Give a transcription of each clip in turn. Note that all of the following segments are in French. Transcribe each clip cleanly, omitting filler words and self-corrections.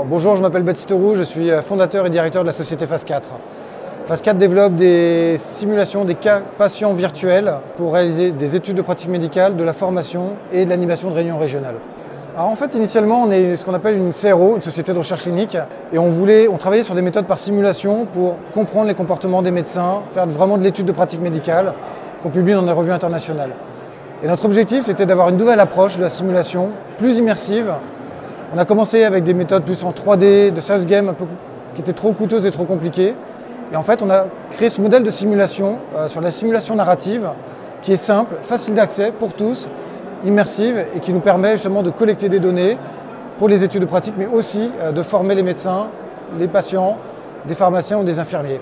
Alors, bonjour, je m'appelle Baptiste Roux, je suis fondateur et directeur de la société Phase 4. Phase 4 développe des simulations des cas patients virtuels pour réaliser des études de pratique médicale, de la formation et de l'animation de réunions régionales. Alors en fait, initialement, on est ce qu'on appelle une CRO, une société de recherche clinique, et on travaillait sur des méthodes par simulation pour comprendre les comportements des médecins, faire vraiment de l'étude de pratique médicale qu'on publie dans des revues internationales. Et notre objectif, c'était d'avoir une nouvelle approche de la simulation, plus immersive. On a commencé avec des méthodes plus en 3D, de serious game, qui étaient trop coûteuses et trop compliquées. Et en fait, on a créé ce modèle de simulation sur la simulation narrative, qui est simple, facile d'accès pour tous, immersive et qui nous permet justement de collecter des données pour les études de pratique, mais aussi de former les médecins, les patients, des pharmaciens ou des infirmiers.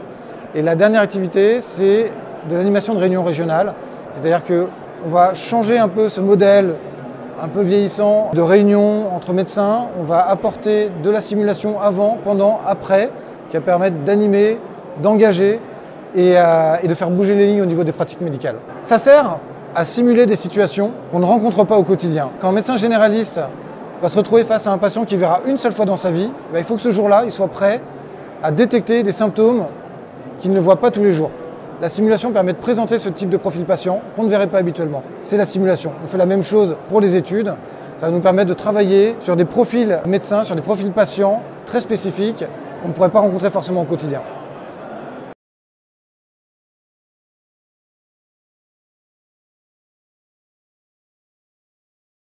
Et la dernière activité, c'est de l'animation de réunions régionales, c'est-à-dire qu'on va changer un peu ce modèle un peu vieillissant de réunions entre médecins. On va apporter de la simulation avant, pendant, après, qui va permettre d'animer, d'engager et de faire bouger les lignes au niveau des pratiques médicales. Ça sert à simuler des situations qu'on ne rencontre pas au quotidien. Quand un médecin généraliste va se retrouver face à un patient qu'il verra une seule fois dans sa vie, il faut que ce jour-là, il soit prêt à détecter des symptômes qu'il ne voit pas tous les jours. La simulation permet de présenter ce type de profil patient qu'on ne verrait pas habituellement. C'est la simulation. On fait la même chose pour les études. Ça va nous permettre de travailler sur des profils médecins, sur des profils patients très spécifiques qu'on ne pourrait pas rencontrer forcément au quotidien.